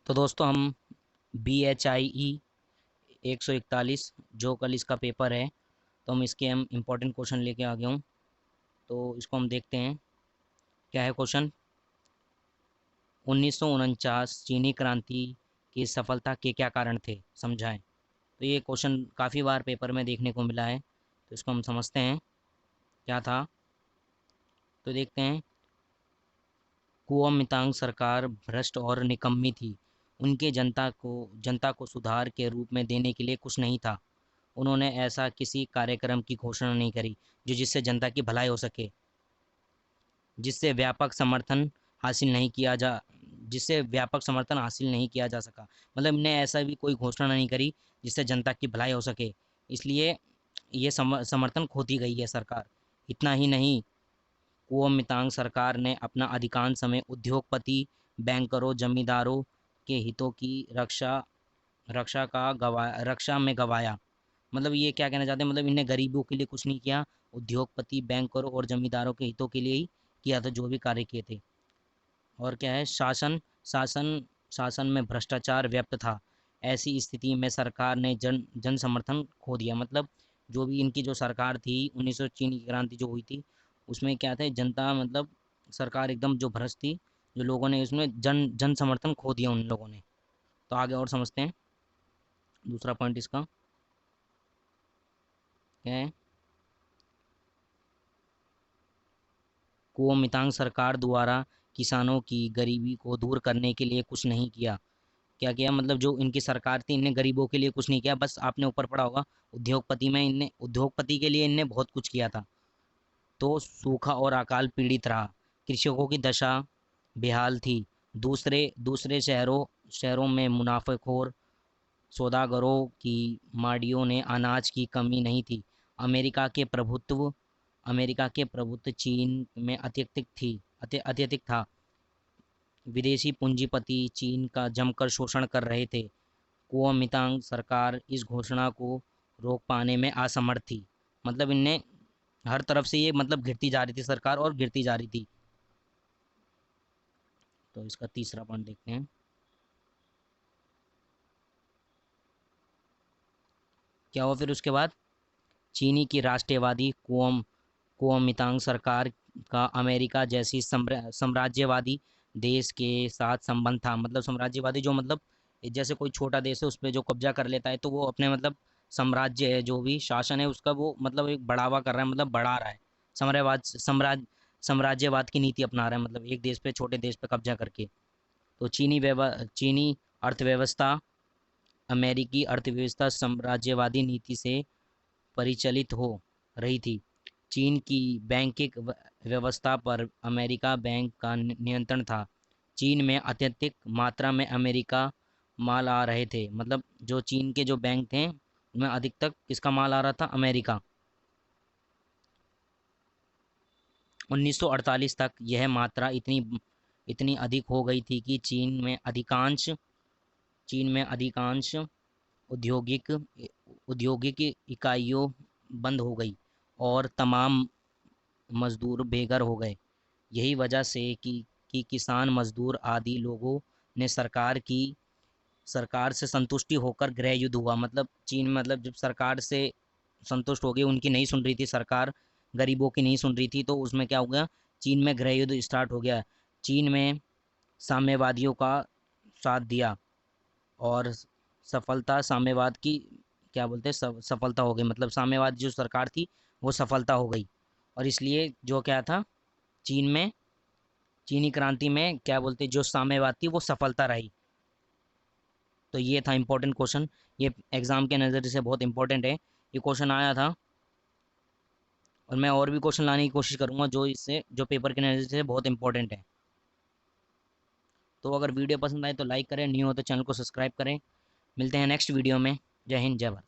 तो दोस्तों हम BHIE 141 जो कल इसका पेपर है, तो हम इम्पोर्टेंट क्वेश्चन लेके आ गया हूँ। तो इसको हम देखते हैं क्या है क्वेश्चन। 1949 चीनी क्रांति की सफलता के क्या कारण थे, समझाएं। तो ये क्वेश्चन काफ़ी बार पेपर में देखने को मिला है, तो इसको हम समझते हैं क्या था। तो देखते हैं। कुओमिंतांग सरकार भ्रष्ट और निकम्मी थी। उनके जनता को सुधार के रूप में देने के लिए कुछ नहीं था। उन्होंने ऐसा किसी कार्यक्रम की घोषणा नहीं करी जो जिससे जनता की भलाई हो सके, जिससे व्यापक समर्थन हासिल नहीं किया जा जिससे व्यापक समर्थन हासिल नहीं किया जा सका। मतलब इन्हें ऐसा भी कोई घोषणा नहीं करी जिससे जनता की भलाई हो सके, इसलिए ये समर्थन खोती गई है सरकार। इतना ही नहीं, कुओमिंतांग सरकार ने अपना अधिकांश समय उद्योगपति, बैंकरों, जमींदारों के हितों की रक्षा में गवाया। मतलब ये क्या कहना चाहते हैं, मतलब इन्हें गरीबों के लिए कुछ नहीं किया, उद्योगपति, बैंकरों और जमींदारों के हितों के लिए ही किया था जो भी कार्य किए थे। और क्या है, शासन शासन में भ्रष्टाचार व्याप्त था। ऐसी स्थिति में सरकार ने जन समर्थन खो दिया। मतलब जो भी इनकी जो सरकार थी, 1900 चीनी की क्रांति जो हुई थी, उसमें क्या था, जनता मतलब सरकार एकदम जो भ्रष्ट थी, जो लोगों ने उसमें जन जन समर्थन खो दिया उन लोगों ने। तो आगे और समझते हैं दूसरा पॉइंट इसका क्या है। कुओमिंतांग सरकार द्वारा किसानों की गरीबी को दूर करने के लिए कुछ नहीं किया। क्या किया, मतलब जो इनकी सरकार थी, इनने गरीबों के लिए कुछ नहीं किया। बस आपने ऊपर पढ़ा होगा, उद्योगपति के लिए इनने बहुत कुछ किया था। तो सूखा और अकाल पीड़ित रहा, कृषकों की दशा बेहाल थी। दूसरे दूसरे शहरों में मुनाफेखोर सौदागरों की माड़ियों ने अनाज की कमी नहीं थी। अमेरिका के प्रभुत्व अमेरिका के प्रभुत्व चीन में अत्यधिक था। विदेशी पूंजीपति चीन का जमकर शोषण कर रहे थे। कुओमिंतांग सरकार इस घोषणा को रोक पाने में असमर्थ थी। मतलब इनने हर तरफ से ये मतलब गिरती जा रही थी सरकार, और गिरती जा रही थी। तो इसका तीसरा पॉइंट देखते हैं क्या हुआ फिर उसके बाद। चीनी की राष्ट्रवादी कुओमिंतांग सरकार का अमेरिका जैसी साम्राज्यवादी देश के साथ संबंध था। मतलब साम्राज्यवादी जो मतलब जैसे कोई छोटा देश है उस पर जो कब्जा कर लेता है, तो वो अपने मतलब साम्राज्य है, जो भी शासन है उसका, वो मतलब एक बढ़ावा कर रहा है, मतलब बढ़ा रहा है। साम्राज्यवाद की नीति अपना रहा है, मतलब एक देश पे छोटे देश पे कब्जा करके। तो चीनी अर्थव्यवस्था अमेरिकी अर्थव्यवस्था साम्राज्यवादी नीति से परिचालित हो रही थी। चीन की बैंकिंग व्यवस्था पर अमेरिका बैंक का नियंत्रण था। चीन में अत्यधिक मात्रा में अमेरिका माल आ रहे थे। मतलब जो चीन के जो बैंक थे उनमें अधिक तक किसका माल आ रहा था, अमेरिका। 1948 तक यह मात्रा इतनी इतनी अधिक हो गई थी कि चीन में अधिकांश औद्योगिक औद्योगिक इकाइयों बंद हो गई और तमाम मजदूर बेघर हो गए। यही वजह से कि किसान, मजदूर आदि लोगों ने सरकार से संतुष्टि होकर गृह युद्ध हुआ। मतलब चीन में मतलब जब सरकार से संतुष्ट हो गई, उनकी नहीं सुन रही थी सरकार, गरीबों की नहीं सुन रही थी, तो उसमें क्या हो गया, चीन में गृह युद्ध स्टार्ट हो गया। चीन में साम्यवादियों का साथ दिया और सफलता साम्यवाद की क्या बोलते हैं, सफलता हो गई। मतलब साम्यवाद जो सरकार थी वो सफलता हो गई, और इसलिए जो क्या था, चीन में चीनी क्रांति में क्या बोलते हैं, जो साम्यवाद थी वो सफलता रही। तो ये था इम्पोर्टेंट क्वेश्चन। ये एग्जाम के नज़रिए से बहुत इंपॉर्टेंट है, ये क्वेश्चन आया था। और मैं और भी क्वेश्चन लाने की कोशिश करूंगा जो पेपर के नज़रिए से बहुत इंपॉर्टेंट है। तो अगर वीडियो पसंद आए तो लाइक करें, न्यू हो तो चैनल को सब्सक्राइब करें। मिलते हैं नेक्स्ट वीडियो में। जय हिंद, जय भारत।